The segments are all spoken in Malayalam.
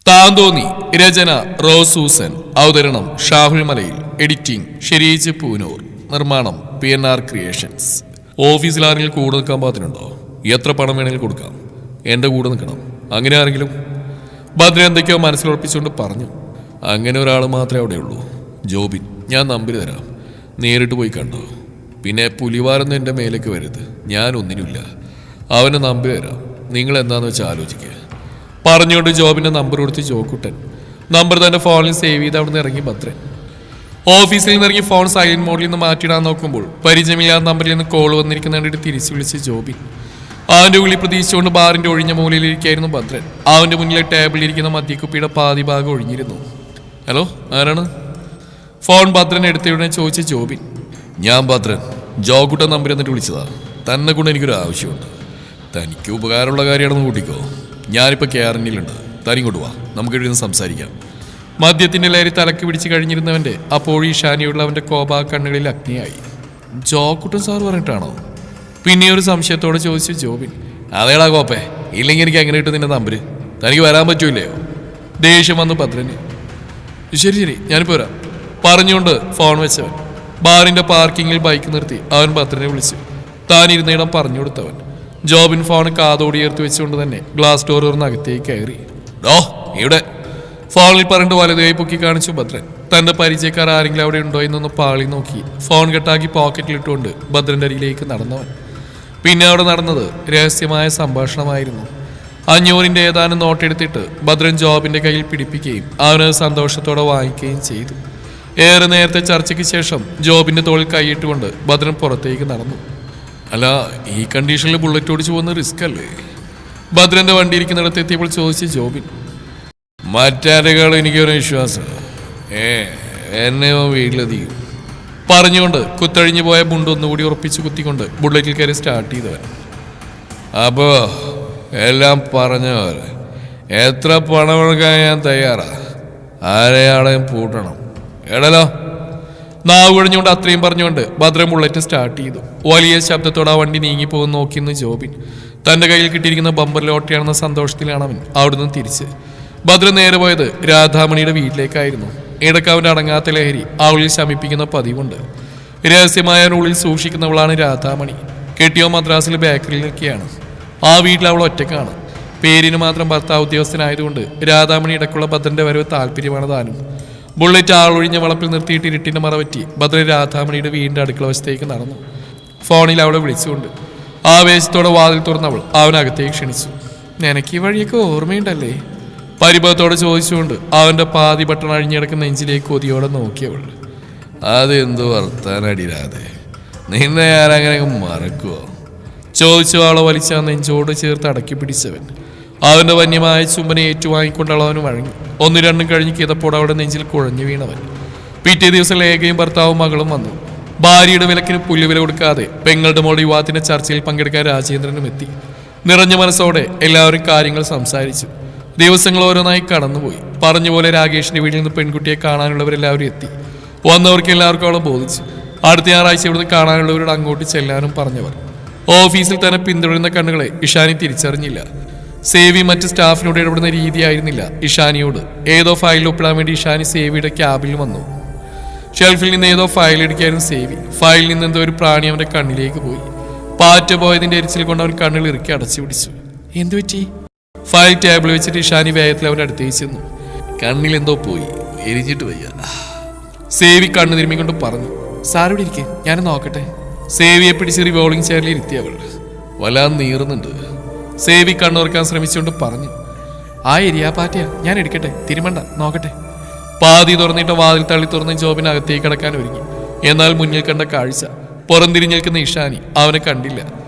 താന്തോന്നി. രചന റോസ് സൂസൻ. അവതരണം ഷാഹുൽ മലയിൽ. എഡിറ്റിംഗ് ഷെരീജ് പൂനൂർ. നിർമ്മാണം PNR ക്രിയേഷൻസ്. ഓഫീസിൽ ആരെങ്കിലും കൂടെ നിൽക്കാൻ പാത്തിനുണ്ടോ? എത്ര പണം വേണമെങ്കിലും കൊടുക്കാം. എൻ്റെ കൂടെ നിൽക്കണം. അങ്ങനെ ആരെങ്കിലും? ഭദ്ര എന്തൊക്കെയോ മനസ്സിലുറപ്പിച്ചുകൊണ്ട് പറഞ്ഞു. അങ്ങനെ ഒരാൾ മാത്രമേ അവിടെയുള്ളൂ, ജോബിൻ. ഞാൻ നമ്പർ തരാം, നേരിട്ട് പോയി കണ്ടോ. പിന്നെ പുലിവാരൊന്നും എൻ്റെ മേലേക്ക് വരരുത്, ഞാൻ ഒന്നിനുമില്ല. അവന് നമ്പർ തരാം, നിങ്ങൾ എന്താണെന്ന് വെച്ചാൽ ആലോചിക്കുക. പറഞ്ഞുകൊണ്ട് ജോബിൻ്റെ നമ്പർ കൊടുത്ത് ജോക്കുട്ടൻ. നമ്പർ തൻ്റെ ഫോണിൽ സേവ് ചെയ്ത് അവിടെ നിന്ന് ഇറങ്ങി ഭദ്രൻ. ഓഫീസിൽ നിന്ന് ഇറങ്ങി ഫോൺ സൈലന്റ് മോഡിൽ നിന്ന് മാറ്റിയിടാൻ നോക്കുമ്പോൾ പരിചയമില്ലാത്ത നമ്പറിൽ നിന്ന് കോൾ വന്നിരിക്കുന്ന കണ്ടിട്ട് തിരിച്ചു വിളിച്ച് ജോബിൻ. അവൻ്റെ ഉള്ളിൽ പ്രതീക്ഷിച്ചുകൊണ്ട് ബാറിൻ്റെ ഒഴിഞ്ഞ മൂലയിലിരിക്കായിരുന്നു ഭദ്രൻ. അവൻ്റെ മുന്നിലെ ടേബിളിലിരിക്കുന്ന മദ്യക്കുപ്പിയുടെ പാതി ഭാഗം ഒഴിഞ്ഞിരുന്നു. ഹലോ, ആരാണ്? ഫോൺ ഭദ്രൻ എടുത്തയുടനെ ചോദിച്ച ജോബിൻ. ഞാൻ ഭദ്രൻ, ജോക്കുട്ടൻ നമ്പർ എന്നിട്ട് വിളിച്ചതാ. തന്നെ കൊണ്ട് എനിക്കൊരു ആവശ്യമുണ്ട്. തനിക്ക് ഉപകാരമുള്ള കാര്യമാണെന്ന് കൂട്ടിക്കോ. ഞാനിപ്പോൾ ക്യാരന്റിലുണ്ട്, തനിങ്ങോട്ട് വാ, നമുക്ക് എഴുതി സംസാരിക്കാം. മദ്യത്തിൻ്റെ ലഹരി തലക്ക് പിടിച്ച് കഴിഞ്ഞിരുന്നവൻ്റെ അപ്പോഴും ഈശാനിയുള്ള അവൻ്റെ കോപാ കണ്ണുകളിൽ അഗ്നിയായി. ജോക്കുട്ടൻ സാർ പറഞ്ഞിട്ടാണോ? പിന്നെ ഒരു സംശയത്തോടെ ചോദിച്ചു ജോബിൻ. അതേടാ കോപ്പേ, ഇല്ലെങ്കിൽ എനിക്ക് എങ്ങനെ കിട്ടും നിന്റെ നമ്പർ? തനിക്ക് വരാൻ പറ്റൂല്ലയോ? ദേഷ്യം വന്നു ഭദ്രന്. ശരി ശരി, ഞാനിപ്പോൾ വരാം പറഞ്ഞുകൊണ്ട് ഫോൺ വെച്ചവൻ ബാറിൻ്റെ പാർക്കിങ്ങിൽ ബൈക്ക് നിർത്തി അവൻ ഭദ്രനെ വിളിച്ചു. താനിരുന്നിടം പറഞ്ഞു കൊടുത്തവൻ. ജോബിൻ ഫോൺ കാതോടി ഉയർത്തി വെച്ചുകൊണ്ട് തന്നെ ഗ്ലാസ് ഡോർ തുറന്ന് അകത്തേക്ക് കയറി. ഡോ ഇവിടെ, ഫോണിൽ പറഞ്ഞിട്ട് വലതുകൈ പൊക്കി കാണിച്ചു ഭദ്രൻ. തന്റെ പരിചയക്കാർ ആരെങ്കിലും അവിടെ ഉണ്ടോ എന്നൊന്ന് പാളി നോക്കി ഫോൺ കെട്ടാക്കി പോക്കറ്റിലിട്ടുകൊണ്ട് ഭദ്രന്റെ അരികിലേക്ക് നടന്നവൻ. പിന്നെ അവിടെ നടന്നത് രഹസ്യമായ സംഭാഷണമായിരുന്നു. 500 ഏതാനും നോട്ടെടുത്തിട്ട് ഭദ്രൻ ജോബിന്റെ കയ്യിൽ പിടിപ്പിക്കുകയും അവന് സന്തോഷത്തോടെ വാങ്ങിക്കുകയും ചെയ്തു. ഏറെ നേരത്തെ ചർച്ചയ്ക്ക് ശേഷം ജോബിന്റെ തോളിൽ കൈയിട്ടുകൊണ്ട് ഭദ്രൻ പുറത്തേക്ക് നടന്നു. അല്ല, ഈ കണ്ടീഷനിൽ ബുള്ളറ്റ് ഓടിച്ചു പോകുന്ന റിസ്ക് അല്ലേ? ഭദ്രന്റെ വണ്ടി ഇരിക്കുന്നിടത്ത് എത്തിയപ്പോൾ ചോദിച്ചു ജോബിൻ. മറ്റാരെക്കാളും എനിക്കൊരു വിശ്വാസം, എന്നെ വീട്ടിലെത്തിക്കും പറഞ്ഞുകൊണ്ട് കുത്തഴിഞ്ഞു പോയ ബുണ്ട് ഒന്നുകൂടി ഉറപ്പിച്ച് കുത്തിക്കൊണ്ട് ബുള്ളറ്റിൽ കയറി സ്റ്റാർട്ട് ചെയ്തവൻ. അപ്പോ എല്ലാം പറഞ്ഞ പോലെ എത്ര പണമെടുക്കാൻ ഞാൻ തയ്യാറാ. ആരെയാളെയും പൂട്ടണം. എടലോ. നാവ് കഴിഞ്ഞുകൊണ്ട് അത്രയും പറഞ്ഞുകൊണ്ട് ഭദ്രൻ ബുള്ളറ്റ് സ്റ്റാർട്ട് ചെയ്തു. വലിയ ശബ്ദത്തോടെ ആ വണ്ടി നീങ്ങിപ്പോകുന്ന നോക്കിയെന്ന് ജോബിൻ. തന്റെ കയ്യിൽ കിട്ടിയിരിക്കുന്ന ബമ്പർ ലോട്ടറിയാണെന്ന സന്തോഷത്തിലാണ് അവൻ അവിടുന്ന് തിരിച്ച്. ഭദ്രൻ നേരെ പോയത് രാധാമണിയുടെ വീട്ടിലേക്കായിരുന്നു. ഇടയ്ക്ക് അവൻ്റെ അടങ്ങാത്ത ലഹരി അവളിൽ ശമിപ്പിക്കുന്ന പതിവുണ്ട്. രഹസ്യമായ ഉള്ളിൽ സൂക്ഷിക്കുന്നവളാണ് രാധാമണി. കെട്ടിയോ മദ്രാസിൽ ബേക്കറിയിൽ നിൽക്കുകയാണ്. ആ വീട്ടിൽ അവൾ ഒറ്റക്കാണ്. പേരിന് മാത്രം ഭർത്താവ് ഉദ്യോഗസ്ഥനായതുകൊണ്ട് രാധാമണി ഇടയ്ക്കുള്ള ഭദ്രന്റെ വരവ് താല്പര്യമാണ് താനും. ബുള്ളറ്റ് ആളൊഴിഞ്ഞ വളപ്പിൽ നിർത്തിയിട്ട് ഇരുട്ടിന്റെ മറവറ്റി ഭദ്രൻ രാധാമണിയുടെ വീടിന്റെ അടുക്കള വശത്തേക്ക് നടന്നു. ഫോണിൽ അവളെ വിളിച്ചുകൊണ്ട് ആവേശത്തോടെ വാതിൽ തുറന്നവൾ അവനകത്തേക്ക് ക്ഷണിച്ചു. നിനക്ക് ഈ വഴിയൊക്കെ ഓർമ്മയുണ്ടല്ലേ? പരിഭവത്തോടെ ചോദിച്ചുകൊണ്ട് അവന്റെ പാതി ബട്ടൺ അഴിഞ്ഞിടക്കുന്ന നെഞ്ചിലേക്ക് കൊതിയോടെ നോക്കിയവൾ. അതെന്തു വർത്താനടിരാതെ, നിന്നെ ഞാനങ്ങനെ മറക്കുവോ? ചോദിച്ചു അവളെ വലിച്ച നെഞ്ചോട് ചേർത്ത് അടക്കി പിടിച്ചവൻ. അവന്റെ വന്യമായ ചുംബനെ ഏറ്റുവാങ്ങിക്കൊണ്ടുള്ള അവന് വഴങ്ങി. 1-2 കഴിഞ്ഞ് കിതപ്പോടെ അവിടെ നെഞ്ചിൽ കുഴഞ്ഞു വീണവൻ. പിറ്റേ ദിവസം ലേഖയും ഭർത്താവും മകളും വന്നു. ഭാര്യയുടെ വിലക്കിന് പുല്ലുവില കൊടുക്കാതെ പെങ്ങളുടെ മോൾ യുവാത്തിന്റെ ചർച്ചയിൽ പങ്കെടുക്കാൻ രാജേന്ദ്രനും എത്തി. നിറഞ്ഞ മനസ്സോടെ എല്ലാവരും കാര്യങ്ങൾ സംസാരിച്ചു. ദിവസങ്ങൾ ഓരോന്നായി കടന്നുപോയി. പറഞ്ഞ പോലെ രാകേഷിന്റെ വീട്ടിൽ നിന്ന് പെൺകുട്ടിയെ കാണാനുള്ളവരെല്ലാവരും എത്തി. വന്നവർക്ക് എല്ലാവർക്കും അവളെ ബോധിച്ചു. അടുത്ത ഞായറാഴ്ച ഇവിടുന്ന് കാണാനുള്ളവരോട് അങ്ങോട്ട് ചെല്ലാനും പറഞ്ഞവർ. ഓഫീസിൽ തന്നെ പിന്തുടരുന്ന കണ്ണുകളെ ഇഷാനി തിരിച്ചറിഞ്ഞില്ല. സേവി മറ്റ് സ്റ്റാഫിനോട് ഇടപെടുന്ന രീതിയായിരുന്നില്ല ഇഷാനിയോട്. ഏതോ ഫയൽ ഒപ്പിടാൻ വേണ്ടി ഇഷാനി സേവിയുടെ ക്യാബിൽ വന്നു. ഷെൽഫിൽ നിന്ന് ഏതോ ഫയൽ എടുക്കാനും സേവി. ഫയലിൽ നിന്ന് എന്തോ ഒരു പ്രാണി അവന്റെ കണ്ണിലേക്ക് പോയി. പാറ്റ പോയതിന്റെ എരിച്ചിൽ കൊണ്ട് അവൻ കണ്ണുകൾ ഇറുക്കി അടച്ചു പിടിച്ചു. എന്തു പറ്റി? ഫയൽ ടേബിൾ വെച്ചിട്ട് ഇഷാനി വേഗത്തിൽ അവൻ്റെ അടുത്തേക്ക് ചെന്നു. കണ്ണിൽ എന്തോ പോയി, എരിഞ്ഞിട്ട് വയ്യ. സേവി കണ്ണു തിരുമ്മിക്കൊണ്ട് പറഞ്ഞു. സാറിവിടെ ഇരിക്കെ, ഞാൻ നോക്കട്ടെ. സേവിയെ പിടിച്ച് റിവോൾവിംഗ് ചെയറിൽ ഇരുത്തിയവൾ. വല്ലാതെ നീറുന്നുണ്ട്. സേവി കണ്ണുറക്കാൻ ശ്രമിച്ചുകൊണ്ട് പറഞ്ഞു. ആ എരിയാ പാറ്റയാ, ഞാൻ എടുക്കട്ടെ, തിരുമണ്ട, നോക്കട്ടെ. പാതി തുറന്നിട്ട് വാതിൽ തള്ളി തുറന്ന് ജോബിനകത്തേക്ക് കിടക്കാൻ ഒരുങ്ങി. എന്നാൽ മുന്നിൽ കണ്ട കാഴ്ച, പുറംതിരിഞ്ഞ് നിൽക്കുന്ന ഇഷാനി അവനെ കണ്ടില്ല.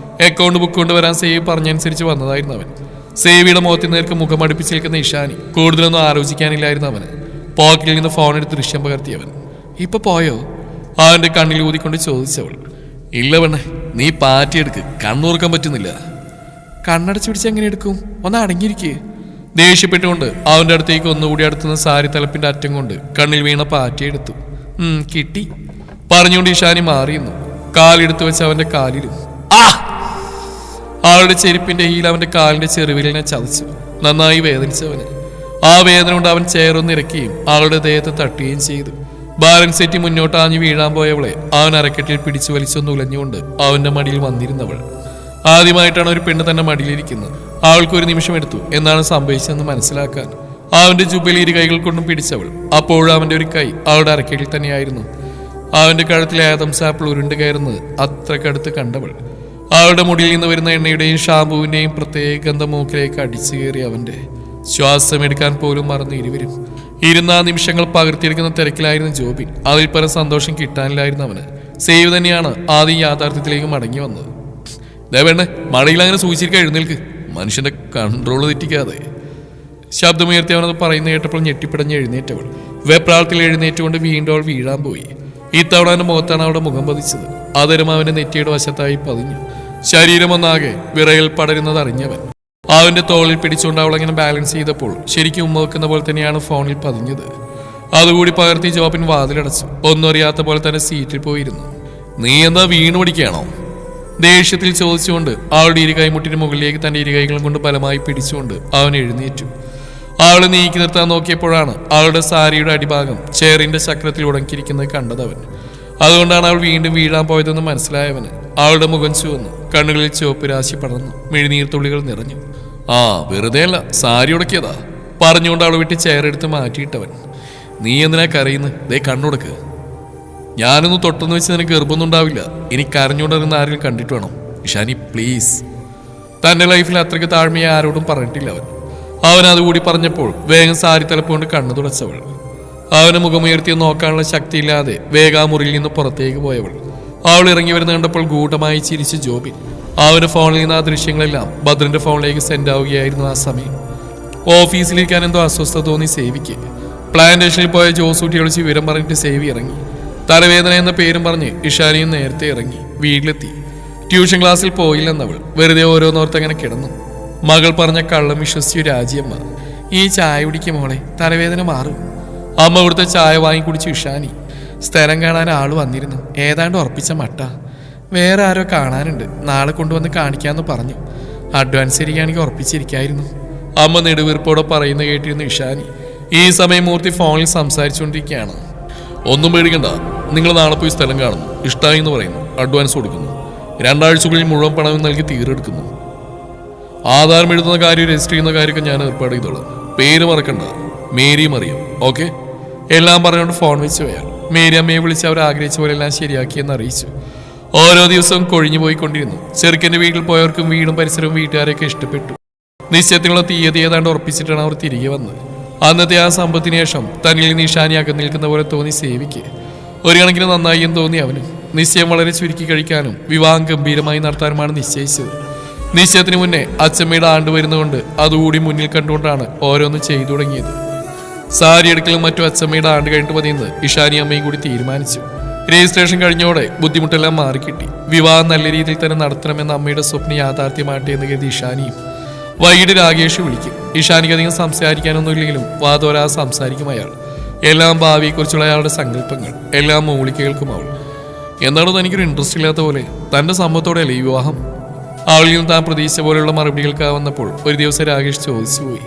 അക്കൗണ്ട് ബുക്ക് കൊണ്ടുവരാൻ സേവി പറഞ്ഞനുസരിച്ച് വന്നതായിരുന്നു അവൻ. സേവിയുടെ മുഖത്തിൽ നേർക്ക് മുഖം അടുപ്പിച്ച് നിൽക്കുന്ന ഇഷാനി കൂടുതലൊന്നും ആലോചിക്കാനില്ലായിരുന്നു അവന്. പോക്കറ്റിൽ നിന്ന് ഫോൺ എടുത്ത് ദൃശ്യം പകർത്തിയവൻ. ഇപ്പൊ പോയോ? അവന്റെ കണ്ണിൽ ഊതിക്കൊണ്ട് ചോദിച്ചവൾ. ഇല്ല പെണ്ണെ, നീ പാറ്റിയെടുക്ക്, കണ്ണൂർക്കാൻ പറ്റുന്നില്ല. കണ്ണടച്ചു പിടിച്ച് എങ്ങനെ എടുക്കും? ഒന്ന് അടങ്ങിയിരിക്കേ. ദേഷ്യപ്പെട്ടുകൊണ്ട് അവന്റെ അടുത്തേക്ക് ഒന്നുകൂടി അടുത്തുനിന്ന് സാരി തലപ്പിന്റെ അറ്റം കൊണ്ട് കണ്ണിൽ വീണ പാറ്റിയെടുത്തു. കിട്ടി പറഞ്ഞുകൊണ്ട് ഇഷാനി മാറിയുന്നു. കാലെടുത്ത് വെച്ച് അവന്റെ കാലിലും. അവളുടെ ചെരുപ്പിന്റെ ഹീൽ അവന്റെ കാലിന്റെ ചെറുവിരലിനെ ചതച്ചു. നന്നായി വേദനിച്ചവന്. ആ വേദന കൊണ്ട് അവൻ ചെയറൊന്നിറക്കുകയും അവളുടെ ദേഹത്ത് തട്ടുകയും ചെയ്തു. ബാലൻസ് തെറ്റി മുന്നോട്ട് ആഞ്ഞു വീഴാൻ പോയവളെ അവൻ അരക്കെട്ടിൽ പിടിച്ചു വലിച്ചൊന്ന് ഉലഞ്ഞുകൊണ്ട് അവന്റെ മടിയിൽ വന്നിരുന്നവൾ. ആദ്യമായിട്ടാണ് ഒരു പെണ്ണ് തന്നെ മടിയിലിരിക്കുന്നത്. അവൾക്ക് ഒരു നിമിഷം എടുത്തു എന്താണ് സംഭവിച്ചതെന്ന് മനസ്സിലാക്കാൻ. അവന്റെ ജുബയിൽ ഇരു കൈകൾ കൊണ്ടും പിടിച്ചവൾ. അപ്പോഴും അവന്റെ ഒരു കൈ അവളുടെ അരക്കെട്ടിൽ തന്നെയായിരുന്നു. അവന്റെ കഴുത്തിലെ ആദംസ് ആപ്പിൾ ഉരുണ്ട് കയറുന്നത് അത്രക്കടുത്ത് കണ്ടവൾ. അവളുടെ മുടിയിൽ നിന്ന് വരുന്ന എണ്ണയുടെയും ഷാമ്പുവിന്റെയും പ്രത്യേക ഗന്ധം മൂക്കിലേക്ക് അടിച്ചു കയറി അവന്റെ ശ്വാസമെടുക്കാൻ പോലും മറന്നു ഇരുവരും. ഇരുന്ന ആ നിമിഷങ്ങൾ പകർത്തിയെടുക്കുന്ന തിരക്കിലായിരുന്നു ജോബിൻ. അതിൽ പരം സന്തോഷം കിട്ടാനില്ലായിരുന്നു അവന്. സേവ് തന്നെയാണ് ആദ്യം യാഥാർത്ഥ്യത്തിലേക്ക് മടങ്ങി വന്നത്. ദേവേണ്ണ മഴയിൽ അങ്ങനെ സൂചിച്ചിരിക്കാൻ എഴുന്നേൽക്ക്, മനുഷ്യന്റെ കൺട്രോൾ തെറ്റിക്കാതെ. ശബ്ദമുയർത്തി അവനത് പറയുന്ന കേട്ടപ്പോൾ ഞെട്ടിപ്പിടഞ്ഞ് എഴുന്നേറ്റവൾ വെപ്രാളത്തിൽ എഴുന്നേറ്റുകൊണ്ട് വീണ്ടും അവൾ വീഴാൻ പോയി. ഇത്തവണ അവന്റെ മുഖത്താണ് അവളുടെ മുഖം പതിച്ചത്. അതരം അവന്റെ നെറ്റിയുടെ വശത്തായി പതിഞ്ഞു. ശരീരം ഒന്നാകെ വിറയൽ പടരുന്നത് അറിഞ്ഞവൻ അവന്റെ തോളിൽ പിടിച്ചുകൊണ്ട് അവളങ്ങനെ ബാലൻസ് ചെയ്തപ്പോൾ ശരിക്കും ഉമ്മ വെക്കുന്ന പോലെ തന്നെയാണ് ഫോണിൽ പതിഞ്ഞത്. അതുകൂടി പകർത്തി ജോബിൻ വാതിലടച്ചു. ഒന്നും അറിയാത്ത പോലെ തന്നെ സീറ്റിൽ പോയിരുന്നു. നീ എന്താ വീണു പിടിക്കുകയാണോ? ദേഷ്യത്തിൽ ചോദിച്ചുകൊണ്ട് അവളുടെ ഇരു കൈമുട്ടിന് മുകളിലേക്ക് തന്റെ ഇരു കൈകളും കൊണ്ട് ബലമായി പിടിച്ചുകൊണ്ട് അവൻ എഴുന്നേറ്റു. അവളെ നീക്കി നിർത്താൻ നോക്കിയപ്പോഴാണ് അവളുടെ സാരിയുടെ അടിഭാഗം ചെയറിന്റെ ചക്രത്തിൽ ഉടക്കിയിരിക്കുന്നത് കണ്ടതവൻ. അതുകൊണ്ടാണ് അവൾ വീണ്ടും വീഴാൻ പോയതെന്ന് മനസ്സിലായവന്. അവളുടെ മുഖം ചുവന്നു, കണ്ണുകളിൽ ചുവപ്പ് രാശി പടർന്നു, മിഴിനീർത്തുള്ളികൾ നിറഞ്ഞു. ആ വെറുതെ അല്ല, സാരി ഉടക്കിയതാ പറഞ്ഞുകൊണ്ട് അവളെ വിട്ട് ചെയറെടുത്ത് മാറ്റിയിട്ടവൻ. നീ എന്തിനാ കരയുന്നത്? ദേ കണ്ണുടക്ക്. ഞാനൊന്ന് തൊട്ടെന്ന് വെച്ച് നിനക്ക് ഗർഭമൊന്നും ഉണ്ടാവില്ല. ഇനി കരഞ്ഞുകൊണ്ടിരുന്ന ആരെങ്കിലും കണ്ടിട്ട് വേണം. ഇഷാനി പ്ലീസ്. തന്റെ ലൈഫിൽ അത്രയ്ക്ക് താഴ്മയെ ആരോടും പറഞ്ഞിട്ടില്ല അവൻ. അവൻ അതുകൂടി പറഞ്ഞപ്പോൾ വേഗം സാരി തലപ്പുകൊണ്ട് കണ്ണു തുടച്ചവൾ. അവന് മുഖമുയർത്തി നോക്കാനുള്ള ശക്തിയില്ലാതെ വേഗം മുറിയിൽ നിന്ന് പുറത്തേക്ക് പോയവൾ. അവൾ ഇറങ്ങി വരുന്ന കണ്ടപ്പോൾ ഗൂഢമായി ചിരിച്ചു ജോബിൻ. അവന്റെ ഫോണിൽ നിന്ന് ആ ദൃശ്യങ്ങളെല്ലാം ഭദ്രന്റെ ഫോണിലേക്ക് സെൻഡ് ആവുകയായിരുന്നു. ആ സമയം ഓഫീസിലിരിക്കാൻ എന്തോ അസ്വസ്ഥത തോന്നി സേവിക്ക്. പ്ലാന്റേഷനിൽ പോയ ജോസൂട്ടി വിളിച്ച് വിവരം പറഞ്ഞിട്ട് സേവി ഇറങ്ങി. തലവേദന എന്ന പേരും പറഞ്ഞ് ഇഷാനിയും നേരത്തെ ഇറങ്ങി. വീട്ടിലെത്തി. ട്യൂഷൻ ക്ലാസ്സിൽ പോയില്ലെന്നവൾ വെറുതെ ഓരോന്നോർത്തങ്ങനെ കിടന്നു. മകൾ പറഞ്ഞ കള്ളം വിശ്വസിച്ചു രാജിയമ്മ. ഈ ചായ കുടിക്കും മോളെ, തലവേദന മാറും. അമ്മ ഇവിടുത്തെ ചായ വാങ്ങി കുടിച്ചു ഇഷാനി. സ്ഥലം കാണാൻ ആള് വന്നിരുന്നു. ഏതാണ്ട് ഉറപ്പിച്ച മട്ട. വേറെ ആരോ കാണാനുണ്ട്, നാളെ കൊണ്ടുവന്ന് കാണിക്കാന്ന് പറഞ്ഞു. അഡ്വാൻസ് ശരിയാണെങ്കിൽ ഉറപ്പിച്ചിരിക്കായിരുന്നു. അമ്മ നെടുവീർപ്പോടെ പറയുന്ന കേട്ടിരുന്നു ഇഷാനി. ഈ സമയം മൂർത്തി ഫോണിൽ സംസാരിച്ചുകൊണ്ടിരിക്കുകയാണ്. ഒന്നും പേടിക്കണ്ട, നിങ്ങൾ നാളെ പോയി സ്ഥലം കാണുന്നു. ഇഷ്ടമായി എന്ന് പറയുന്നു. അഡ്വാൻസ് കൊടുക്കുന്നു. 2 ആഴ്ചക്കുള്ളിൽ മുഴുവൻ പണവും നൽകി തീരെടുക്കുന്നു. ആധാരം എഴുതുന്ന കാര്യം രജിസ്റ്റർ ചെയ്യുന്ന കാര്യമൊക്കെ ഞാൻ ഏർപ്പാട് ചെയ്തോളാം. പേര് മറക്കണ്ട, മേരി മറിയം. ഓക്കെ? എല്ലാം പറഞ്ഞുകൊണ്ട് ഫോൺ വെച്ച് പോയാൽ മേരി അമ്മയെ വിളിച്ച് അവർ ആഗ്രഹിച്ച പോലെ എല്ലാം ശരിയാക്കിയെന്ന് അറിയിച്ചു. ഓരോ ദിവസവും കൊഴിഞ്ഞു പോയിക്കൊണ്ടിരുന്നു. ചെറുക്കൻ്റെ വീട്ടിൽ പോയവർക്കും വീടും പരിസരവും വീട്ടുകാരെയൊക്കെ ഇഷ്ടപ്പെട്ടു. നിശ്ചയത്തിനുള്ള തീയതി ഏതാണ്ട് ഉറപ്പിച്ചിട്ടാണ് അവർ തിരികെ വന്നത്. അന്നത്തെ ആ സമ്പത്തിന് ശേഷം തന്നിൽ നിഷാനി അകന്നു നിൽക്കുന്ന പോലെ തോന്നി സേവിക്ക്. ഒരു കണക്കിന് നന്നായി എന്ന് തോന്നി അവനും. നിശ്ചയം വളരെ ചുരുക്കി കഴിക്കാനും വിവാഹം ഗംഭീരമായി നടത്താനുമാണ് നിശ്ചയിച്ചത്. നിശ്ചയത്തിന് മുന്നേ അച്ചമ്മയുടെ ആണ്ട് വരുന്നതുകൊണ്ട് അതുകൂടി മുന്നിൽ കണ്ടുകൊണ്ടാണ് ഓരോന്നും ചെയ്തു തുടങ്ങിയത്. സാരി എടുക്കലും മറ്റു അച്ചമ്മയുടെ ആണ്ട് കഴിഞ്ഞിട്ട് മതിയെന്ന് ഇഷാനി അമ്മയും കൂടി തീരുമാനിച്ചു. രജിസ്ട്രേഷൻ കഴിഞ്ഞോടെ ബുദ്ധിമുട്ടെല്ലാം മാറിക്കിട്ടി. വിവാഹം നല്ല രീതിയിൽ തന്നെ നടത്തണമെന്ന അമ്മയുടെ സ്വപ്നം യാഥാർത്ഥ്യമാട്ടെ എന്ന് കരുതി ഇഷാനിയും. വൈകിട്ട് രാകേഷ് വിളിക്കും. ഇഷാനിക്ക് അധികം സംസാരിക്കാനൊന്നുമില്ലെങ്കിലും വാതോരാ സംസാരിക്കും അയാൾ. എല്ലാം ഭാവിയെക്കുറിച്ചുള്ള അയാളുടെ സങ്കല്പങ്ങൾ എല്ലാം മൂളി കേൾക്കും അവൾ. എന്താണോ തനിക്കൊരു ഇൻട്രസ്റ്റ് ഇല്ലാത്ത പോലെ? തന്റെ സമ്മതത്തോടെയല്ലേ ഈ വിവാഹം? അവളിൽ നിന്ന് താൻ പ്രതീക്ഷിച്ച പോലെയുള്ള മറുപടികൾക്ക് വന്നപ്പോൾ ഒരു ദിവസം രാകേഷ് ചോദിച്ചു പോയി.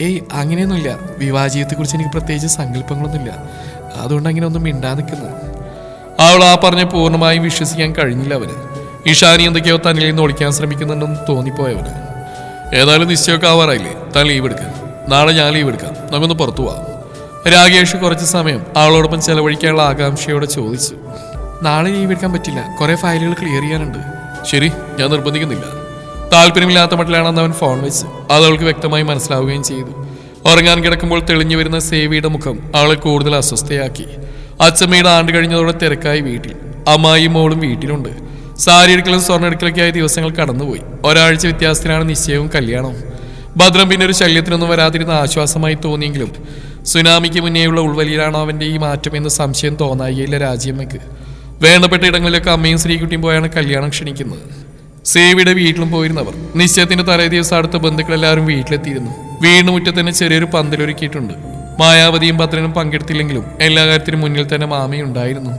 ഏയ് അങ്ങനെയൊന്നുമില്ല, വിവാഹ ജീവിതത്തെക്കുറിച്ച് എനിക്ക് പ്രത്യേകിച്ച് സങ്കല്പങ്ങളൊന്നുമില്ല, അതുകൊണ്ട് അങ്ങനെ ഒന്നും മിണ്ടാ നിൽക്കുന്നത്. അവൾ ആ പറഞ്ഞ പൂർണ്ണമായും വിശ്വസിക്കാൻ കഴിഞ്ഞില്ല അവന്. ഇഷാനി എന്തൊക്കെയോ തന്നിൽ നിന്ന് ഒളിക്കാൻ ശ്രമിക്കുന്നുണ്ടെന്ന് തോന്നിപ്പോയവന്. ഏതായാലും നിശ്ചയമൊക്കെ ആവാറായില്ലേ, താൻ ലീവ് എടുക്കുക. നാളെ ഞാൻ ലീവ് എടുക്കാം, നമുക്കൊന്ന് പുറത്തു പോവാം. രാകേഷ് കുറച്ച് സമയം അവളോടൊപ്പം ചെലവഴിക്കാനുള്ള ആകാംക്ഷയോടെ ചോദിച്ചു. നാളെ ലീവ് എടുക്കാൻ പറ്റില്ല, കുറെ ഫയലുകൾ ക്ലിയർ ചെയ്യാനുണ്ട്. ശരി, ഞാൻ നിർബന്ധിക്കുന്നില്ല. താല്പര്യമില്ലാത്ത മട്ടിലാണെന്ന് അവൻ ഫോൺ വെച്ച്. അത് അവൾക്ക് വ്യക്തമായി മനസ്സിലാവുകയും ചെയ്തു. ഉറങ്ങാൻ കിടക്കുമ്പോൾ തെളിഞ്ഞു വരുന്ന സേവിയുടെ മുഖം അവളെ കൂടുതൽ അസ്വസ്ഥയാക്കി. അച്ചമ്മയുടെ ആണ്ട് കഴിഞ്ഞതോടെ തിരക്കായി വീട്ടിൽ. അമ്മായിയും മോളും വീട്ടിലുണ്ട്. സാരി എടുക്കലും സ്വർണ്ണ എടുക്കലൊക്കെയായി ദിവസങ്ങൾ കടന്നുപോയി. ഒരാഴ്ച വ്യത്യാസത്തിലാണ് നിശ്ചയവും കല്യാണവും. ഭദ്രം പിന്നെ ഒരു ശല്യത്തിനൊന്നും വരാതിരുന്ന ആശ്വാസമായി തോന്നിയെങ്കിലും സുനാമിക്ക് മുന്നേയുള്ള ഉൾവലിയിലാണോ അവന്റെ ഈ മാറ്റം എന്ന് സംശയം തോന്നായില്ല രാജിയമ്മയ്ക്ക്. വേണ്ടപ്പെട്ട ഇടങ്ങളിലൊക്കെ അമ്മയും ശ്രീകുട്ടിയും പോയാണ് കല്യാണം ക്ഷണിക്കുന്നത്. സേവിയുടെ വീട്ടിലും പോയിരുന്നവർ. നിശ്ചയത്തിന്റെ തലേ ദിവസം അടുത്ത ബന്ധുക്കളെല്ലാവരും വീട്ടിലെത്തിയിരുന്നു. വീടിന് മുറ്റത്ത് തന്നെ ചെറിയൊരു പന്തലൊരുക്കിയിട്ടുണ്ട്. മായാവതിയും ഭദ്രനും പങ്കെടുത്തില്ലെങ്കിലും എല്ലാ കാര്യത്തിനും മുന്നിൽ തന്നെ മാമയുണ്ടായിരുന്നു.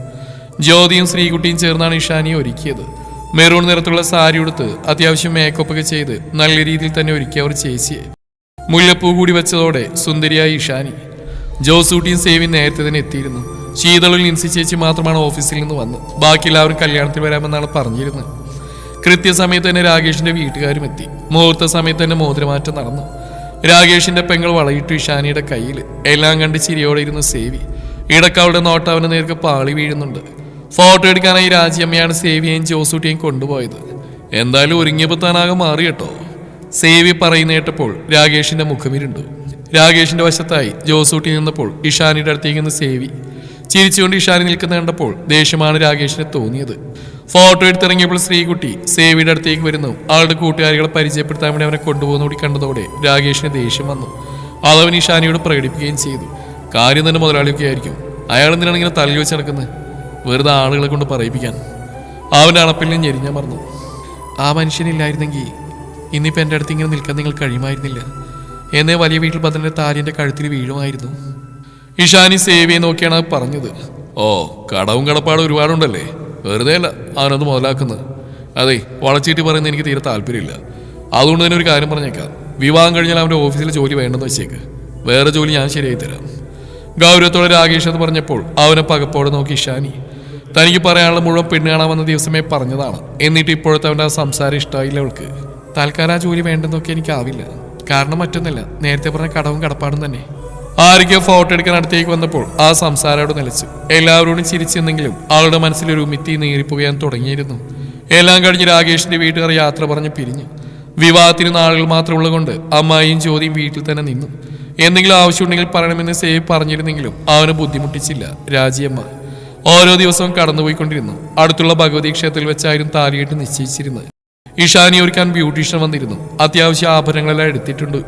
ജ്യോതിയും ശ്രീകുട്ടിയും ചേർന്നാണ് ഇഷാനിയെ ഒരുക്കിയത്. മെറൂൺ നിറത്തുള്ള സാരി ഉടുത്ത് അത്യാവശ്യം മേക്കപ്പ് ഒക്കെ ചെയ്ത് നല്ല രീതിയിൽ തന്നെ ഒരുക്കി അവർ ചേച്ചിയെ. മുല്ലപ്പൂ കൂടി വെച്ചതോടെ സുന്ദരിയായി ഇഷാനി. ജോസൂട്ടിയും സേവിയും നേരത്തെ തന്നെ എത്തിയിരുന്നു. ശീതളിൽ നിൻസി ചേച്ചി മാത്രമാണ് ഓഫീസിൽ നിന്ന് വന്ന്. ബാക്കി എല്ലാവരും കല്യാണത്തിന് വരാമെന്നാണ് പറഞ്ഞിരുന്നത്. കൃത്യസമയത്ത് തന്നെ രാകേഷിന്റെ വീട്ടുകാരും എത്തി. മുഹൂർത്ത സമയത്ത് തന്നെ മോതിരമാറ്റം നടന്നു. രാകേഷിന്റെ പെങ്ങൾ വളയിട്ടു ഇഷാനിയുടെ കയ്യിൽ. എല്ലാം കണ്ട് ചിരിയോടെ ഇരുന്ന് സേവി. ഇടക്കവളുടെ നോട്ടം അവന് നേർക്ക് പാളി വീഴുന്നുണ്ട്. ഫോട്ടോ എടുക്കാനായി രാജിയമ്മയാണ് സേവിയെയും ജോസൂട്ടിയെയും കൊണ്ടുപോയത്. എന്തായാലും ഒരുങ്ങിയപ്പോൾ താനാകെ മാറി കേട്ടോ. സേവി പറയുന്ന കേട്ടപ്പോൾ രാകേഷിന്റെ മുഖമിരുണ്ടു. രാകേഷിന്റെ വശത്തായി ജോസൂട്ടി നിന്നപ്പോൾ ഇഷാനിയുടെ അടുത്തേക്ക് നിന്ന് സേവി. ചിരിച്ചുകൊണ്ട് ഇഷാനി നിൽക്കുന്ന കണ്ടപ്പോൾ ദേഷ്യമാണ് രാകേഷിന് തോന്നിയത്. ഫോട്ടോ എടുത്തിറങ്ങിയപ്പോൾ ശ്രീകുട്ടി സേവിയുടെ അടുത്തേക്ക് വരുന്നു. ആളുടെ കൂട്ടുകാരികളെ പരിചയപ്പെടുത്താൻ വേണ്ടി അവനെ കൊണ്ടുപോകുന്ന കൂടി കണ്ടതോടെ രാകേഷിന് ദേഷ്യം വന്നു. അതവൻ ഇഷാനിയോട് പ്രകടിപ്പിക്കുകയും ചെയ്തു. കാര്യം തന്നെ മുതലാളിയൊക്കെ ആയിരിക്കും. അയാൾ എന്തിനാണ് ഇങ്ങനെ തലയിൽ വെച്ച് നടക്കുന്നത്? വെറുതെ ആളുകളെ കൊണ്ട് പറയിപ്പിക്കാൻ. അവൻ്റെ അണപ്പിൽ നിന്ന് ഞെരിഞ്ഞാൻ മറന്നു. ആ മനുഷ്യനില്ലായിരുന്നെങ്കിൽ ഇന്നിപ്പോൾ എൻ്റെ അടുത്ത് ഇങ്ങനെ നിൽക്കാൻ നിങ്ങൾ കഴിയുമായിരുന്നില്ല. എന്നെ വലിയ വീട്ടിൽ പതിൻ്റെ താലിൻ്റെ കഴുത്തിൽ വീഴുമായിരുന്നു. ഇഷാനി സേവിയെ നോക്കിയാണ് അത് പറഞ്ഞത്. ഓ, കടവും കടപ്പാടും ഒരുപാടുണ്ടല്ലേ. വെറുതെ അല്ല അവനത് മുതലാക്കുന്നത്. അതെ, വളച്ചീട്ടി പറയുന്നത് എനിക്ക് തീരെ താല്പര്യമില്ല. അതുകൊണ്ട് തന്നെ ഒരു കാര്യം പറഞ്ഞേക്കാം. വിവാഹം കഴിഞ്ഞാൽ അവൻ്റെ ഓഫീസിൽ ജോലി വേണ്ടെന്ന് വെച്ചേക്ക്. വേറെ ജോലി ഞാൻ ശരിയായി തരാം. ഗൗരവത്തോടെ രാകേഷ് എന്ന് പറഞ്ഞപ്പോൾ അവനെ പകപ്പോടെ നോക്കി ഇഷാനി. തനിക്ക് പറയാനുള്ള മുഴുവൻ പെണ്ണ് കാണാൻ വന്ന ദിവസമേ പറഞ്ഞതാണ്. എന്നിട്ട് ഇപ്പോഴത്തെ അവൻ്റെ ആ സംസാരം ഇഷ്ടമായില്ല അവൾക്ക്. തൽക്കാലം ആ ജോലി വേണ്ടെന്നൊക്കെ എനിക്കാവില്ല. കാരണം മറ്റൊന്നല്ല, നേരത്തെ പറഞ്ഞ കടവും കടപ്പാടും തന്നെ. ആരൊക്കെയോ ഫോട്ടോ എടുക്കാൻ അടുത്തേക്ക് വന്നപ്പോൾ ആ സംസാരം അവിടെ നിലച്ചു. എല്ലാവരോടും ചിരിച്ചെന്നെങ്കിലും അവളുടെ മനസ്സിലൊരു മിത്തി നീറിപ്പോകാൻ തുടങ്ങിയിരുന്നു. എല്ലാം കഴിഞ്ഞ് രാകേഷിന്റെ വീട്ടുകാർ യാത്ര പറഞ്ഞ് പിരിഞ്ഞു. വിവാഹത്തിന് നാളുകൾ മാത്രമുള്ളത് കൊണ്ട് അമ്മായിയും ജ്യോതിയും വീട്ടിൽ തന്നെ നിന്നു. എന്തെങ്കിലും ആവശ്യമുണ്ടെങ്കിൽ പറയണമെന്ന് സേവ് പറഞ്ഞിരുന്നെങ്കിലും അവനെ ബുദ്ധിമുട്ടിച്ചില്ല രാജിയമ്മ. ഓരോ ദിവസവും കടന്നുപോയിക്കൊണ്ടിരുന്നു. അടുത്തുള്ള ഭഗവതി ക്ഷേത്രത്തിൽ വെച്ചായിരുന്നു താലികെട്ട് നിശ്ചയിച്ചിരുന്നത്. ഇഷാനി ഒരുക്കാൻ ബ്യൂട്ടീഷ്യൻ വന്നിരുന്നു. അത്യാവശ്യം ആഭരണങ്ങളെല്ലാം എടുത്തിട്ടുണ്ട്.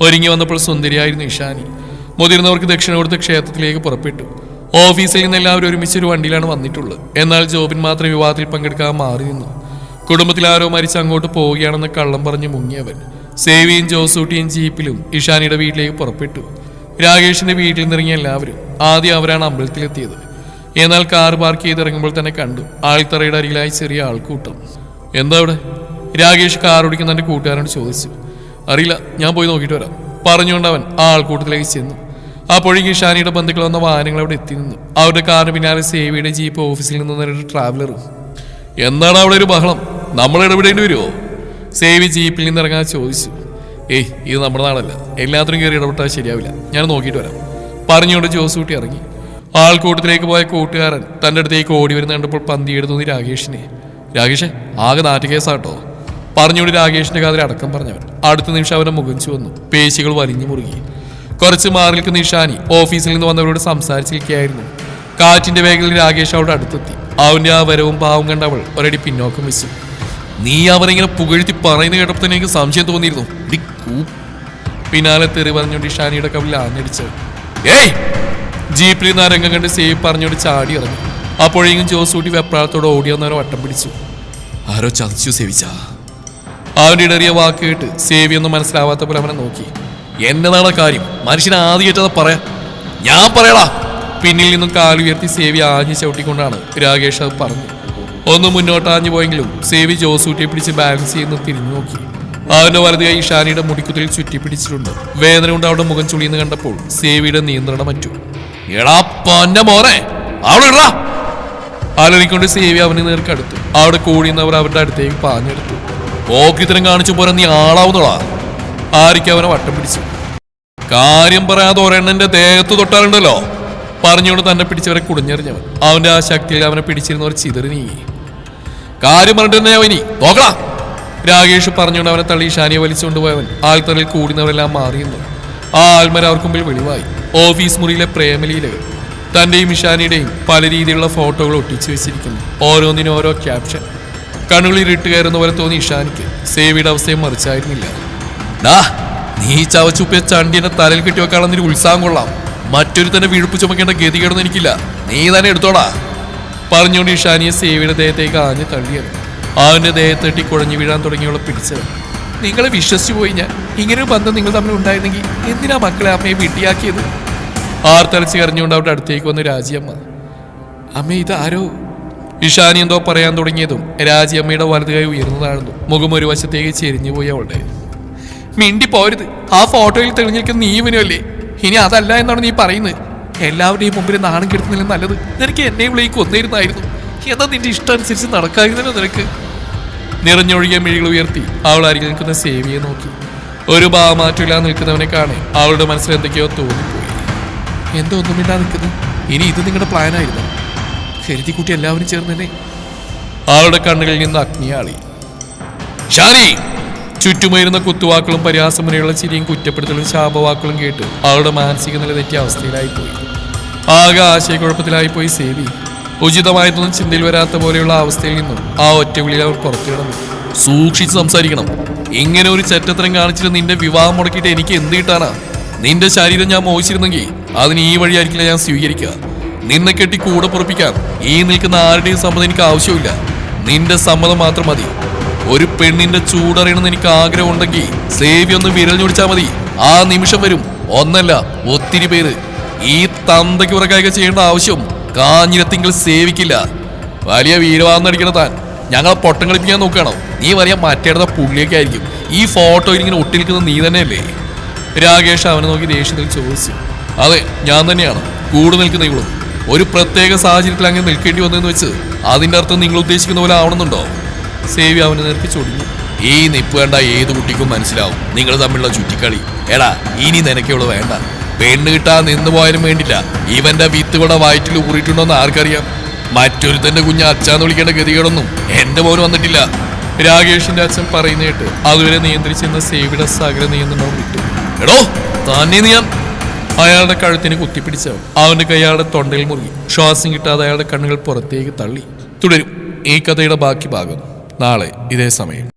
ഒരുങ്ങി വന്നപ്പോൾ സുന്ദരിയായിരുന്നു ഇഷാനി. മുതിർന്നവർക്ക് ദക്ഷിണ കൊടുത്ത് ക്ഷേത്രത്തിലേക്ക് പുറപ്പെട്ടു. ഓഫീസിൽ നിന്ന് എല്ലാവരും ഒരുമിച്ചൊരു വണ്ടിയിലാണ് വന്നിട്ടുള്ളത്. എന്നാൽ ജോബിൻ മാത്രം വിവാഹത്തിൽ പങ്കെടുക്കാൻ മാറി നിന്നു. കുടുംബത്തിൽ ആരോ മരിച്ച് അങ്ങോട്ട് പോവുകയാണെന്ന് കള്ളം പറഞ്ഞ് മുങ്ങിയവൻ. സേവിയും ജോസൂട്ടിയും ജീപ്പിലും ഇഷാനിയുടെ വീട്ടിലേക്ക് പുറപ്പെട്ടു. രാകേഷിന്റെ വീട്ടിൽ നിന്നിറങ്ങിയ എല്ലാവരും. ആദ്യം അവരാണ് അമ്പലത്തിലെത്തിയത്. എന്നാൽ കാർ പാർക്ക് ചെയ്തിറങ്ങുമ്പോൾ തന്നെ കണ്ടു ആൾത്തറയുടെ അരികിലായി ചെറിയ ആൾക്കൂട്ടം. എന്താ അവിടെ? രാകേഷ് കാർ ഓടിക്കുന്ന തന്റെ കൂട്ടുകാരനോട് ചോദിച്ചു. അറിയില്ല, ഞാൻ പോയി നോക്കിയിട്ട് വരാം പറഞ്ഞുകൊണ്ട് അവൻ ആ ആൾക്കൂട്ടത്തിലേക്ക് ചെന്നു. അപ്പോഴേക്കും ഇഷാനിയുടെ ബന്ധുക്കൾ വന്ന വാഹനങ്ങൾ അവിടെ എത്തി നിന്നു. അവരുടെ കാറിന് പിന്നാലെ സേവിയുടെ ജീപ്പ്, ഓഫീസിൽ നിന്ന് നേരിട്ട് ട്രാവലറും. എന്താണ് അവിടെ ഒരു ബഹളം? നമ്മൾ ഇടപെടേണ്ടി വരുമോ? സേവി ജീപ്പിൽ നിന്ന് ഇറങ്ങാൻ ചോദിച്ചു. ഏയ്, ഇത് നമ്മുടെ നാടല്ല, എല്ലാത്തിനും കയറി ഇടപെട്ടാൽ ശരിയാവില്ല, ഞാൻ നോക്കിയിട്ട് വരാം പറഞ്ഞുകൊണ്ട് ജോസൂട്ടി ഇറങ്ങി. ആൾക്കൂട്ടത്തിലേക്ക് പോയ കൂട്ടുകാരൻ തൻ്റെ അടുത്തേക്ക് ഓടി വരുന്ന കണ്ടപ്പോൾ പന്തിയെടുത്തു തോന്നി രാകേഷിനെ. രാകേഷ്, ആകെ നാട്ടുകേസാട്ടോ പറഞ്ഞുകൊണ്ട് രാകേഷിന്റെ കാതിൽ അടക്കം പറഞ്ഞവൻ. അടുത്ത നിമിഷം അവനെ മുഖം ചുവന്നു. പേശികൾ വലിഞ്ഞു മുറുകി. കുറച്ച് മാറി നിൽക്കുന്ന ഇഷാനി ഓഫീസിൽ നിന്ന് വന്നവരോട് സംസാരിച്ചിരിക്കുകയായിരുന്നു. കാറ്റിന്റെ വേഗത്തിൽ രാകേഷ് അവളുടെ അടുത്തെത്തി. അവന്റെ ആ വരവും പാവം കണ്ട് അവൾ ഒരടി പിന്നോക്കം വെച്ചു. നീ അവനെങ്ങനെ പുകഴ്ത്തി പറയുന്ന കേട്ടപ്പോൾ തന്നെ എനിക്ക് സംശയം തോന്നിയിരുന്നു. പിന്നാലെ തെറി പറഞ്ഞുകൊണ്ട് ഇഷാനിയുടെ കവിളിൽ ആഞ്ഞടിച്ചവൻ. ഏയ്! ജീപ്പിൽ നിന്ന് ആ രംഗം കണ്ട് സേവ് പറഞ്ഞുകൊണ്ട് ചാടി ഇറങ്ങി. അപ്പോഴേക്കും ജോസൂട്ടി വെപ്രാളത്തോടെ ഓടി വന്നവനെ വട്ടം പിടിച്ചു. ആരോ ചതിച്ചു സേവിച്ചാ. അവന്റെ ഇടറിയ വാക്ക് കേട്ട് സേവി ഒന്നും മനസ്സിലാവാത്ത പോലെ അവനെ നോക്കി. എന്നതാണ് കാര്യം? മനുഷ്യനെ ആദ്യമായിട്ടത് പറയാ. ഞാൻ പറയടാ. പിന്നിൽ നിന്നും കാലുയർത്തി സേവി ആഞ്ഞു ചവിട്ടിക്കൊണ്ടാണ് രാകേഷ് അത് പറഞ്ഞു. ഒന്ന് മുന്നോട്ടാഞ്ഞു പോയെങ്കിലും സേവി ജോസൂട്ടിയെ പിടിച്ച് ബാലൻസ് ചെയ്യുന്ന തിരിഞ്ഞു നോക്കി. അവന്റെ വലത് കൈ ഇഷാനിയുടെ മുടിക്കുത്തിൽ ചുറ്റിപ്പിടിച്ചിട്ടുണ്ട്. വേദന കൊണ്ട് അവരുടെ മുഖം ചുളിയെന്ന് കണ്ടപ്പോൾ സേവിയുടെ നിയന്ത്രണം പറ്റു. എടാ പൊന്ന മോനെ, അവിടെ ഇടാ അലറിക്കൊണ്ട് സേവി അവന് നേർക്കടുത്തു. അവിടെ കൂടിയുന്നവർ അവരുടെ അടുത്തേക്ക് പാഞ്ഞെടുത്തു. ഓക്കിത്തരം കാണിച്ചു പോരാ, നീ ആളാവുന്നോളാ. ആരിക്കും അവനെ വട്ടം പിടിച്ചു. കാര്യം പറയാതെ ഒരെണ്ണന്റെ ദേഹത്ത് തൊട്ടാറുണ്ടല്ലോ പറഞ്ഞുകൊണ്ട് തന്നെ പിടിച്ചവരെ കുടിഞ്ഞെറിഞ്ഞവൻ. അവന്റെ ആ ശക്തിയിൽ അവനെ പിടിച്ചിരുന്നവർ ചിതറി നീങ്ങി. കാര്യം പറഞ്ഞിട്ട് തന്നെ ഇനി നോക്കടാ രാകേഷ് പറഞ്ഞുകൊണ്ട് അവനെ തള്ളി ഷാനിയെ വലിച്ചുകൊണ്ടുപോയവൻ ആൾത്തറയിൽ കൂടുന്നവരെല്ലാം മാറിയുന്നു. ആ ആൽമര അവർക്ക് മുമ്പിൽ വെളിവായി. ഓഫീസ് മുറിയിലെ പ്രേമലീലകൾ തന്റെയും ഇഷാനിയുടെയും പല രീതിയിലുള്ള ഫോട്ടോകൾ ഒട്ടിച്ചു വെച്ചിരിക്കുന്നു. ഓരോന്നിനും ഓരോ ക്യാപ്ഷൻ. കണ്ണുകളിൽ ഇട്ട് കയറുന്ന പോലെ തോന്നി ഇഷാനിക്ക്. സേവിയുടെ അവസ്ഥയും മറിച്ചായിരുന്നില്ല. നീ ചവച്ചുപ്പിയ ചണ്ടിനെ തലയിൽ കെട്ടി വെക്കാണെന്നൊരു ഉത്സാഹം കൊള്ളാം. മറ്റൊരു തന്നെ വീഴ്പ്പ് ചുമക്കേണ്ട ഗതികേടൊന്നും എനിക്കില്ല, നീ തന്നെ എടുത്തോടാ പറഞ്ഞുകൊണ്ട് ഇഷാനിയെ സേവിയുടെ ദേഹത്തേക്ക് ആഞ്ഞ് തള്ളിയത്. അവന്റെ ദേഹത്തെട്ടി കുഴഞ്ഞു വീഴാൻ തുടങ്ങിയവളെ പിടിച്ചത്. നിങ്ങളെ വിശ്വസിച്ചു പോയി ഞാൻ. ഇങ്ങനൊരു ബന്ധം നിങ്ങൾ തമ്മിൽ ഉണ്ടായിരുന്നെങ്കിൽ എന്തിനാ മക്കളെ അമ്മയെ വീട്ടിയാക്കിയത്? ആർത്തലച്ച് കരഞ്ഞുകൊണ്ട് അവിടെ അടുത്തേക്ക് വന്ന് രാജിയമ്മ. അമ്മ, ഇതാരോ? ഇഷാനി എന്തോ പറയാൻ തുടങ്ങിയതും രാജിയമ്മയുടെ വലതുകൈ ഉയർന്നതായിരുന്നു. മുഖം ഒരു വശത്തേക്ക് ചെരിഞ്ഞുപോയി അവളുടെ. മിണ്ടി പോരുത്. ആ ഫോട്ടോയിൽ തെളിഞ്ഞിരിക്കുന്ന നീ ഇവനുമല്ലേ? ഇനി അതല്ല എന്നാണ് നീ പറയുന്നത്. എല്ലാവരുടെയും മുമ്പിൽ നാണം കെടുത്തുന്നില്ല നല്ലത്. നിനക്ക് എന്നെ വിളിക്ക് ഒന്നേരുന്നായിരുന്നു. എന്താ നിന്റെ ഇഷ്ടം അനുസരിച്ച് നടക്കായിരുന്നല്ലോ നിനക്ക്. നിറഞ്ഞൊഴുകിയ മിഴികൾ ഉയർത്തി അവൾ അരികിൽ നിൽക്കുന്ന സേവിയെ നോക്കി. ഒരു ഭാവമാറ്റമില്ലാതെ നിൽക്കുന്നവനെ കാണെ അവളുടെ മനസ്സിൽ എന്തൊക്കെയോ തോന്നിപ്പോയി. എന്തോ ഒന്നുമില്ലാ നിൽക്കുന്നു. ഇനി ഇത് നിങ്ങളുടെ പ്ലാനായിരുന്നു? കരുതിക്കുട്ടി എല്ലാവരും ചേർന്നല്ലേ? അവളുടെ കണ്ണുകളിൽ നിന്ന് അഗ്നിയാളി. ഷാനി! ചുറ്റുമായിരുന്ന കുത്തുവാക്കളും പരിഹാസമുനയുള്ള ചിരിയും കുറ്റപ്പെടുത്തലും ശാപവാക്കളും കേട്ട് അവളുടെ മാനസിക നില തെറ്റിയ അവസ്ഥയിലായിപ്പോയി. ആകെ ആശയക്കുഴപ്പത്തിലായിപ്പോയി സേവി. ഉചിതമായതൊന്നും ചിന്തയിൽ വരാത്ത പോലെയുള്ള അവസ്ഥയിൽ നിന്നും ആ ഒറ്റ വിളിയിൽ അവർ പുറത്തു കിടന്നു. സൂക്ഷിച്ച് സംസാരിക്കണം. ഇങ്ങനെ ഒരു ചെറ്റത്തരം കാണിച്ചിട്ട് നിന്റെ വിവാഹം മുടക്കിയിട്ട് എനിക്ക് എന്ത് കിട്ടാനാ? നിന്റെ ശരീരം ഞാൻ മോഹിച്ചിരുന്നെങ്കിൽ അതിന് ഈ വഴിയായിരിക്കില്ല ഞാൻ സ്വീകരിക്കുക. നിന്നെ കെട്ടി കൂടെ പൊറപ്പിക്കാൻ ഈ നിൽക്കുന്ന ആരുടെയും സമ്മതം എനിക്ക് ആവശ്യമില്ല. നിന്റെ സമ്മതം മാത്രം മതി. ഒരു പെണ്ണിന്റെ ചൂടറിയണമെന്ന് എനിക്ക് ആഗ്രഹം ഉണ്ടെങ്കിൽ സേവി ഒന്ന് വിരൽ ഞൊടിച്ചാൽ മതി. ആ നിമിഷം വരും. ഒന്നല്ല, ഒത്തിരി പേര്. ഈ തന്തയ്ക്ക് പുറകായിക ചെയ്യേണ്ട ആവശ്യം കാഞ്ഞിരത്തിങ്കിൽ സേവിക്കില്ല. വലിയ വീരവാദം താൻ ഞങ്ങളെ പൊട്ടം കളിപ്പിക്കാൻ നോക്കുകയാണോ? നീ പറയാൻ മറ്റേടത്ത പുള്ളിയൊക്കെ ആയിരിക്കും. ഈ ഫോട്ടോയിൽ ഇങ്ങനെ ഒട്ടിരിക്കുന്ന നീ തന്നെയല്ലേ? രാകേഷ് അവനെ നോക്കി ദേഷ്യത്തിൽ ചോദിച്ചു. അതെ, ഞാൻ തന്നെയാണ് കൂടെ നിൽക്കുന്ന ഇവളും. ഒരു പ്രത്യേക സാഹചര്യത്തിൽ അങ്ങനെ നിൽക്കേണ്ടി വന്നതെന്ന് വെച്ച് അതിന്റെ അർത്ഥം നിങ്ങൾ ഉദ്ദേശിക്കുന്ന പോലെ ആവണമെന്നുണ്ടോ? സേവി അവനെ നേർക്ക് ചൊടിഞ്ഞു. ഈ നിപ്പ് വേണ്ട ഏത് കുട്ടിക്കും മനസ്സിലാവും നിങ്ങൾ തമ്മിലുള്ള ചുറ്റിക്കളി. എടാ, ഇനി നിനക്കുള്ളത് വേണ്ട. പെണ്ണ് കിട്ടാൻ നിന്ന് പോയാലും വേണ്ടില്ല. ഇവന്റെ വിത്തുകളുടെ വയറ്റിൽ ഊറിയിട്ടുണ്ടോന്ന് ആർക്കറിയാം? മറ്റൊരുത്തന്റെ കുഞ്ഞ് അച്ഛാന്ന് വിളിക്കേണ്ട ഗതികളൊന്നും എന്റെ മോന് വന്നിട്ടില്ല. രാകേഷിന്റെ അച്ഛൻ പറയുന്ന കേട്ട് അതുവരെ നിയന്ത്രിച്ചിരുന്ന സേവിയുടെ സകല നിയന്ത്രണവും വിട്ടു. എടോ, തന്നെ നീ! അയാളുടെ കഴുത്തിന് കുത്തിപ്പിടിച്ചവൻ അവന്റെ കൈ അയാളുടെ തൊണ്ടയിൽ മുറുകി. ശ്വാസം കിട്ടാതെ അയാളുടെ കണ്ണുകൾ പുറത്തേക്ക് തള്ളി. തുടരും ഈ കഥയുടെ ബാക്കി ഭാഗം നാളെ ഇതേ സമയം.